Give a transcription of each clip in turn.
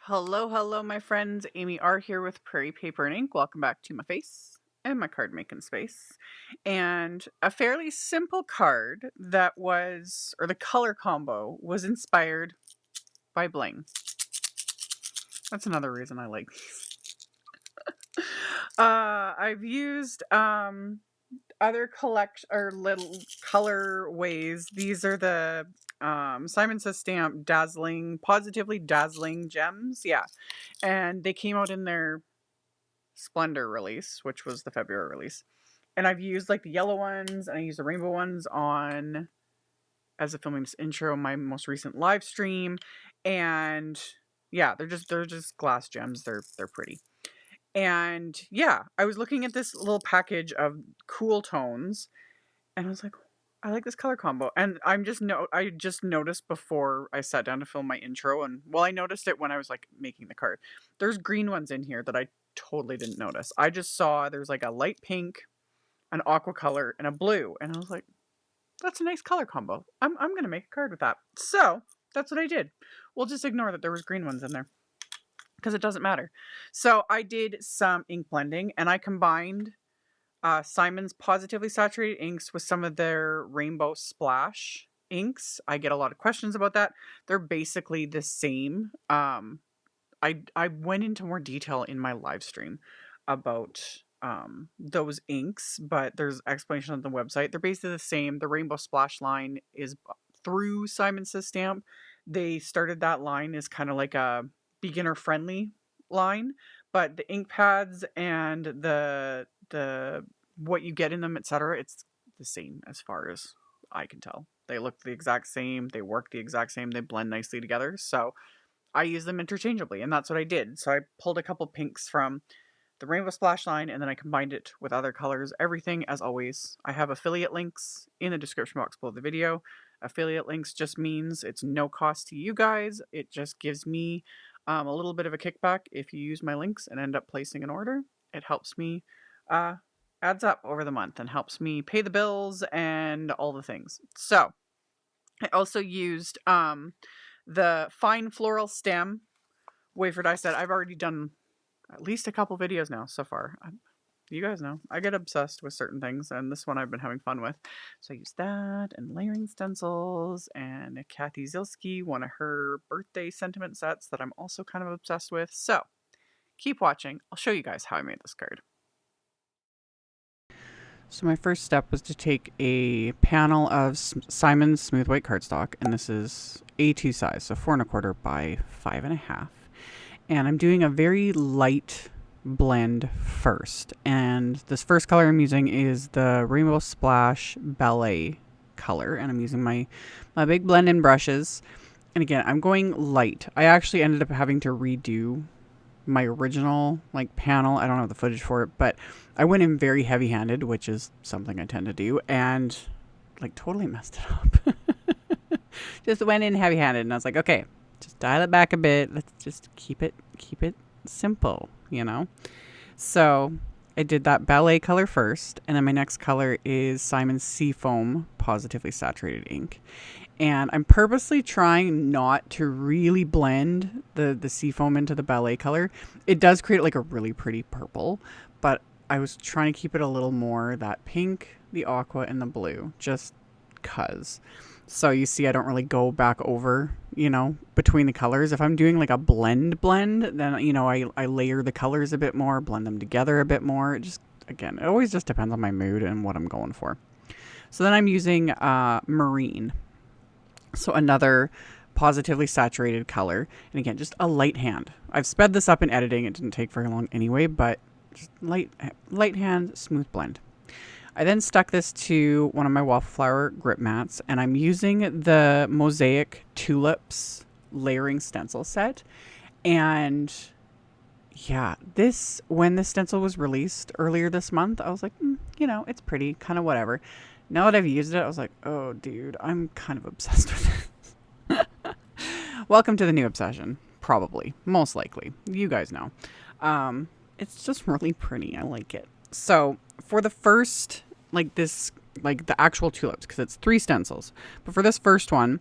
Hello, hello, my friends. AmyR here with Prairie Paper and Ink. Welcome back to my face and my card making space. And a fairly simple card that was, or the color combo was inspired by Bling. That's another reason I like these. I've used other collect or little color ways. These are the Simon Says Stamp Dazzling, Positively Dazzling gems. Yeah. And they came out in their Splendor release, which was the February release. And I've used like the yellow ones and I use the rainbow ones on as a filming this intro, my most recent live stream. And yeah, they're just glass gems. They're pretty. And yeah, I was looking at this little package of cool tones and I was like, I like this color combo. And I just noticed before I sat down to film my intro, and well, I noticed it when I was like making the card. There's green ones in here that I totally didn't notice. I just saw there's like a light pink, an aqua color, and a blue. And I was like, that's a nice color combo. I'm gonna make a card with that. So that's what I did. We'll just ignore that there was green ones in there because it doesn't matter. So I did some ink blending and I combined Simon's Positively Saturated inks with some of their Rainbow Splash inks. I get a lot of questions about that. They're basically the same. I went into more detail in my live stream about those inks, but there's explanation on the website. They're basically the same. The Rainbow Splash line is through Simon Says Stamp. They started that line as kind of like a beginner friendly line, but the ink pads and the what you get in them, etc., it's the same as far as I can tell. They look the exact same, they work the exact same, they blend nicely together. So I use them interchangeably, and that's what I did. So I pulled a couple pinks from the Rainbow Splash line, and then I combined it with other colors. Everything, as always, I have affiliate links in the description box below the video. Affiliate links just means it's no cost to you guys. It just gives me a little bit of a kickback if you use my links and end up placing an order. It helps me, adds up over the month and helps me pay the bills and all the things. So I also used the fine floral stem wafer die set. I've already done at least a couple videos now so far. You guys know I get obsessed with certain things, and this one I've been having fun with. So I use that and layering stencils and Kathy Zilski, one of her birthday sentiment sets that I'm also kind of obsessed with. So keep watching. I'll show you guys how I made this card. So my first step was to take a panel of Simon's smooth white cardstock, and this is A2 size, so 4 1/4 by 5 1/2. And I'm doing a very light blend first. And this first color I'm using is the Rainbow Splash Ballet color, and I'm using my big blend-in brushes. And again, I'm going light. I actually ended up having to redo my original like panel. I don't have the footage for it, but I went in very heavy-handed, which is something I tend to do, and like totally messed it up. Just went in heavy-handed, and I was like, okay, just dial it back a bit. Let's just keep it simple, you know? So I did that ballet color first, and then my next color is Simon's SEAFOAM Positively Saturated ink. And I'm purposely trying not to really blend the SEAFOAM into the ballet color. It does create like a really pretty purple, but I was trying to keep it a little more that pink, the aqua, and the blue, just 'cause. So you see, I don't really go back over, you know, between the colors. If I'm doing like a blend, then, you know, I layer the colors a bit more, blend them together a bit more. It just, again, it always just depends on my mood and what I'm going for. So then I'm using Marine. So another positively saturated color. And again, just a light hand. I've sped this up in editing. It didn't take very long anyway, but just light hand, smooth blend. I then stuck this to one of my Waffle Flower grip mats, and I'm using the Mosaic Tulips layering stencil set. And yeah, when the stencil was released earlier this month, I was like, you know, it's pretty, kind of whatever. Now that I've used it, I was like, oh, dude, I'm kind of obsessed with this. Welcome to the new obsession. Probably. Most likely. You guys know. It's just really pretty. I like it. So for the first, like the actual tulips, because it's 3 stencils. But for this first one,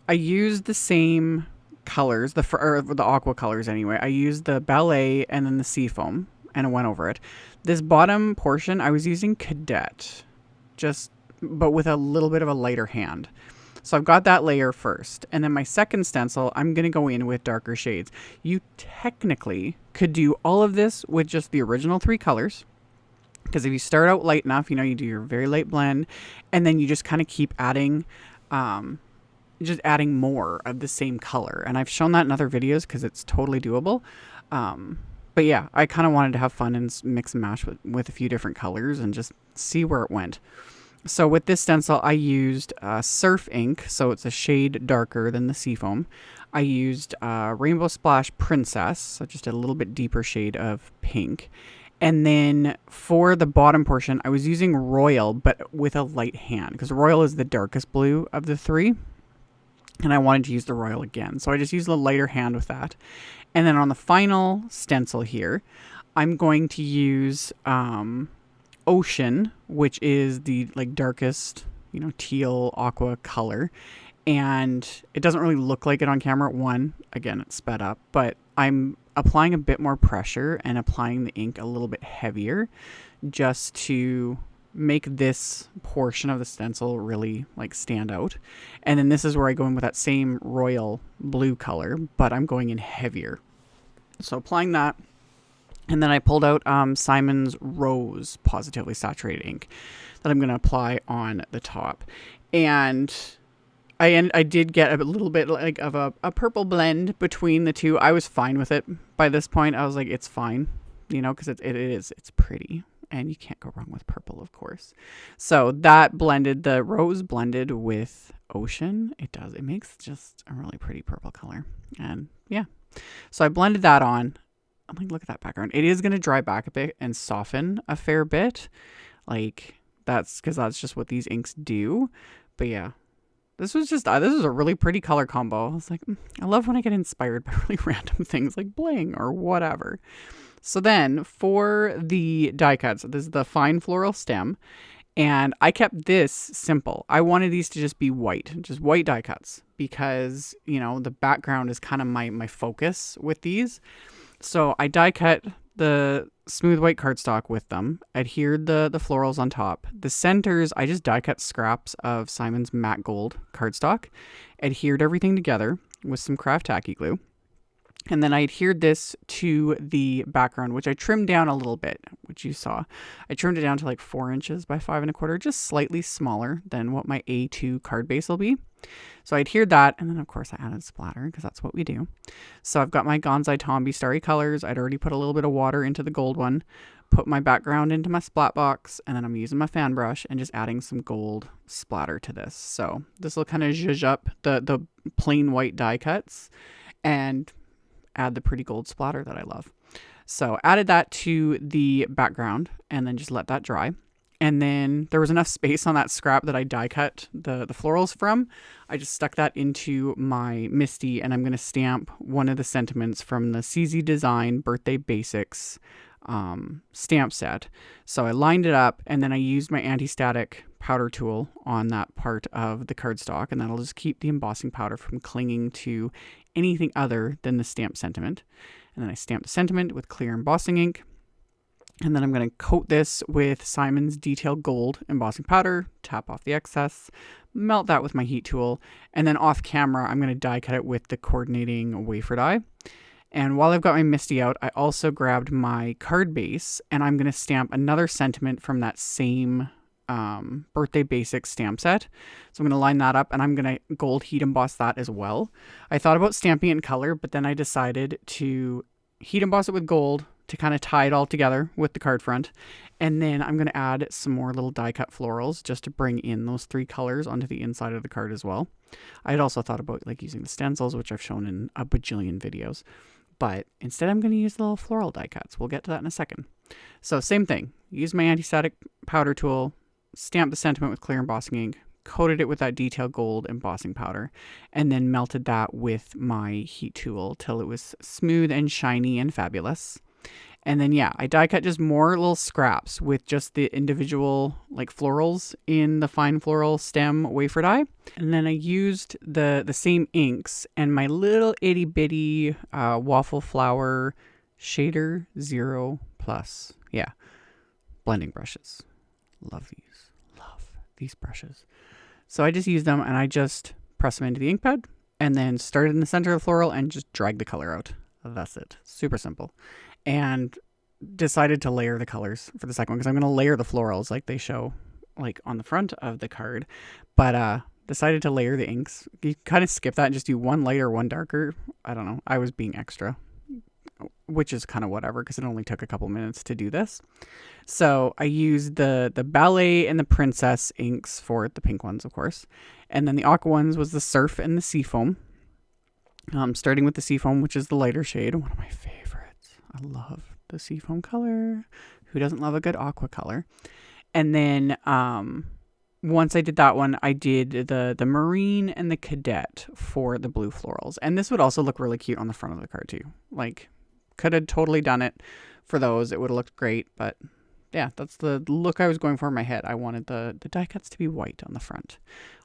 I used the same colors, the aqua colors anyway. I used the Ballet and then the SEAFOAM, and I went over it. This bottom portion, I was using CADETTE, but with a little bit of a lighter hand. So I've got that layer first. And then my second stencil, I'm going to go in with darker shades. You technically could do all of this with just the original 3 colors. Because if you start out light enough, you do your very light blend, and then you just kind of keep adding, more of the same color. And I've shown that in other videos because it's totally doable. But yeah, I kind of wanted to have fun and mix and match with a few different colors and just see where it went. So with this stencil, I used Surf ink, so it's a shade darker than the SEAFOAM. I used Rainbow Splash Princess, so just a little bit deeper shade of pink. And then for the bottom portion, I was using Royal, but with a light hand, because Royal is the darkest blue of the 3. And I wanted to use the Royal again, so I just used a lighter hand with that. And then on the final stencil here, I'm going to use Ocean, which is the darkest, teal aqua color. And it doesn't really look like it on camera. One, again, it's sped up, but I'm applying a bit more pressure and applying the ink a little bit heavier just to make this portion of the stencil really stand out. And then this is where I go in with that same royal blue color, but I'm going in heavier. So applying that. And then I pulled out Simon's Rose Positively Saturated ink that I'm going to apply on the top. And I did get a little bit of a purple blend between the two. I was fine with it by this point. I was like, it's fine, because it's pretty. And you can't go wrong with purple, of course. So that blended, the rose blended with Ocean. It makes just a really pretty purple color. And yeah, so I blended that on. I'm like, look at that background. It is going to dry back a bit and soften a fair bit. That's because that's just what these inks do. But yeah, this was a really pretty color combo. I was like, I love when I get inspired by really random things like bling or whatever. So then for the die cuts, this is the fine floral stem. And I kept this simple. I wanted these to just be white, just white die cuts, because, the background is kind of my focus with these. So I die cut the smooth white cardstock with them, adhered the florals on top. The centers, I just die cut scraps of Simon's matte gold cardstock, adhered everything together with some craft tacky glue. And then I adhered this to the background, which I trimmed down a little bit, which you saw. I trimmed it down to 4 inches by 5 1/4, just slightly smaller than what my A2 card base will be. So I adhered that, and then of course I added splatter because that's what we do. So I've got my Gonzai Tombi Starry Colors. I'd already put a little bit of water into the gold one, put my background into my splat box, and then I'm using my fan brush and just adding some gold splatter to this. So this will kind of zhuzh up the plain white die cuts and add the pretty gold splatter that I love. So added that to the background and then just let that dry. And then there was enough space on that scrap that I die cut the florals from. I just stuck that into my Misty, and I'm going to stamp one of the sentiments from the CZ Design Birthday Basics stamp set. So I lined it up, and then I used my anti-static powder tool on that part of the cardstock, and that'll just keep the embossing powder from clinging to anything other than the stamped sentiment. And then I stamped the sentiment with clear embossing ink. And then I'm going to coat this with Simon's Detail Gold embossing powder, tap off the excess, melt that with my heat tool, and then off camera, I'm going to die cut it with the coordinating wafer die. And while I've got my Misty out, I also grabbed my card base, and I'm going to stamp another sentiment from that same Birthday Basics stamp set. So I'm going to line that up, and I'm going to gold heat emboss that as well. I thought about stamping it in color, but then I decided to heat emboss it with gold to kind of tie it all together with the card front. And then I'm going to add some more little die cut florals just to bring in those 3 colors onto the inside of the card as well. I had also thought about using the stencils, which I've shown in a bajillion videos. But instead I'm going to use the little floral die cuts. We'll get to that in a second. So same thing. Use my anti-static powder tool, stamp the sentiment with clear embossing ink, coated it with that Detail Gold embossing powder, and then melted that with my heat tool till it was smooth and shiny and fabulous. And then, yeah, I die cut just more little scraps with just the individual like florals in the fine floral stem wafer die. And then I used the same inks and my little itty bitty Waffle Flower shader 0 plus. Yeah, blending brushes. Love these brushes. So I just used them and I just press them into the ink pad and then started in the center of the floral and just drag the color out. That's it. Super simple. And decided to layer the colors for the second one because I'm going to layer the florals like they show like on the front of the card. But decided to layer the inks. You kind of skip that and just do one lighter, one darker. I don't know. I was being extra, which is kind of whatever because it only took a couple minutes to do this. So I used the Ballet and the Princess inks for the pink ones, of course. And then the aqua ones was the Surf and the SEAFOAM. Starting with the SEAFOAM, which is the lighter shade. One of my favorites. I love the SEAFOAM color. Who doesn't love a good aqua color? And then once I did that one, I did the Marine and the Cadette for the blue florals. And this would also look really cute on the front of the card too. Like, could have totally done it for those. It would have looked great. But yeah, that's the look I was going for in my head. I wanted the die cuts to be white on the front.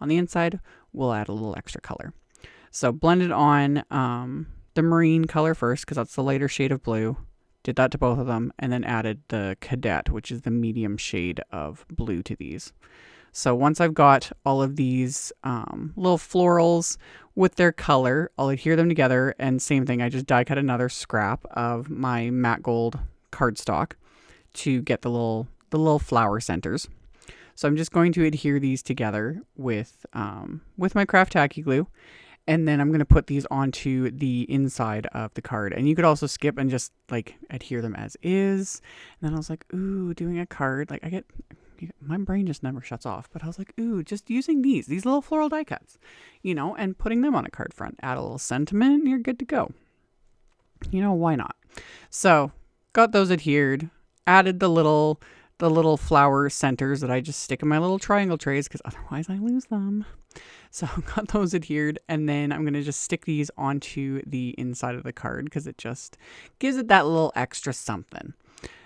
On the inside, we'll add a little extra color. So blended on the Marine color first because that's the lighter shade of blue. Did that to both of them and then added the Cadette, which is the medium shade of blue to these. So once I've got all of these little florals with their color, I'll adhere them together. And same thing, I just die cut another scrap of my matte gold cardstock to get the little flower centers. So I'm just going to adhere these together with my craft tacky glue. And then I'm going to put these onto the inside of the card. And you could also skip and just like adhere them as is. And then I was like, ooh, doing a card. Like my brain just never shuts off. But I was like, ooh, just using these little floral die cuts, and putting them on a card front. Add a little sentiment and you're good to go. Why not? So got those adhered. Added the little flower centers that I just stick in my little triangle trays because otherwise I lose them. So got those adhered, and then I'm going to just stick these onto the inside of the card because it just gives it that little extra something.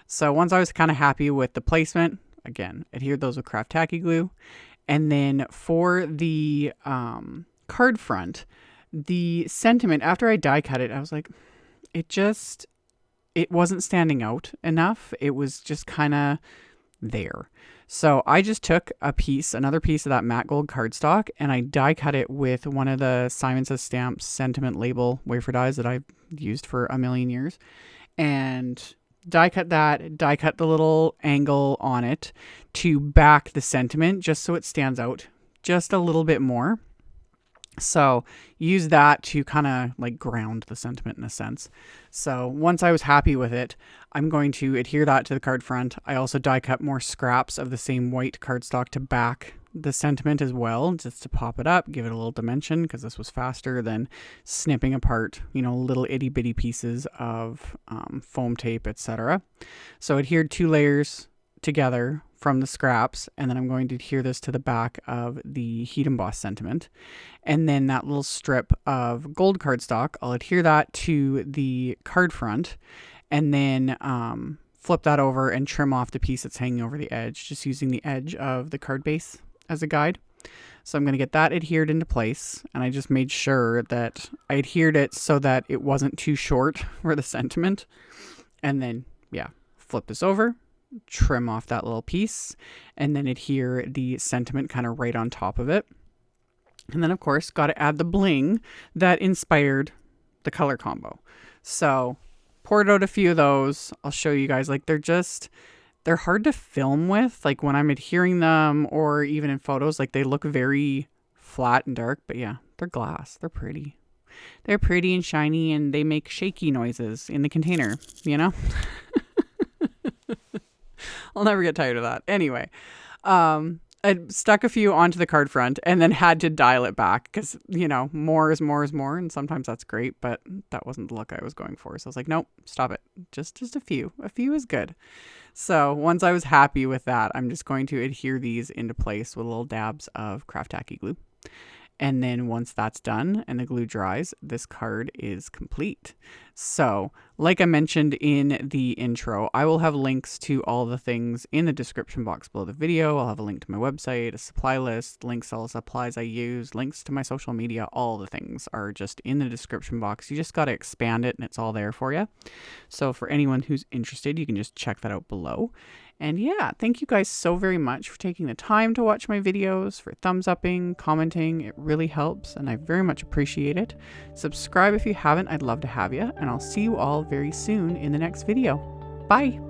So once I was kind of happy with the placement, again, adhered those with craft tacky glue. And then for the card front, the sentiment, after I die cut it, I was like, it wasn't standing out enough. It was just kind of there. So I just took another piece of that matte gold cardstock, and I die cut it with one of the Simon Says Stamps sentiment label wafer dies that I've used for a million years, and die cut the little angle on it to back the sentiment just so it stands out just a little bit more. So use that to kind of like ground the sentiment in a sense. So once I was happy with it, I'm going to adhere that to the card front. I also die cut more scraps of the same white cardstock to back the sentiment as well, just to pop it up, give it a little dimension, because this was faster than snipping apart, little itty bitty pieces of foam tape, etc. So adhered 2 layers together from the scraps, and then I'm going to adhere this to the back of the heat emboss sentiment. And then that little strip of gold cardstock, I'll adhere that to the card front, and then flip that over and trim off the piece that's hanging over the edge, just using the edge of the card base as a guide. So I'm going to get that adhered into place, and I just made sure that I adhered it so that it wasn't too short for the sentiment. And then, flip this over, trim off that little piece, and then adhere the sentiment kind of right on top of it. And then, of course, got to add the bling that inspired the color combo. So poured out a few of those. I'll show you guys. Like, they're hard to film with. Like, when I'm adhering them or even in photos, like, they look very flat and dark. But yeah, they're glass. They're pretty. They're pretty and shiny, and they make shaky noises in the container, I'll never get tired of that. Anyway, I stuck a few onto the card front and then had to dial it back because, more is more is more. And sometimes that's great, but that wasn't the look I was going for. So I was like, nope, stop it. Just a few. A few is good. So once I was happy with that, I'm just going to adhere these into place with little dabs of craft tacky glue. And then once that's done and the glue dries, this card is complete. So, like I mentioned in the intro, I will have links to all the things in the description box below the video. I'll have a link to my website, a supply list, links to all the supplies I use, links to my social media. All the things are just in the description box. You just got to expand it and it's all there for you. So for anyone who's interested, you can just check that out below. And yeah, thank you guys so very much for taking the time to watch my videos, for thumbs upping, commenting. It really helps and I very much appreciate it. Subscribe if you haven't, I'd love to have you. And I'll see you all very soon in the next video. Bye!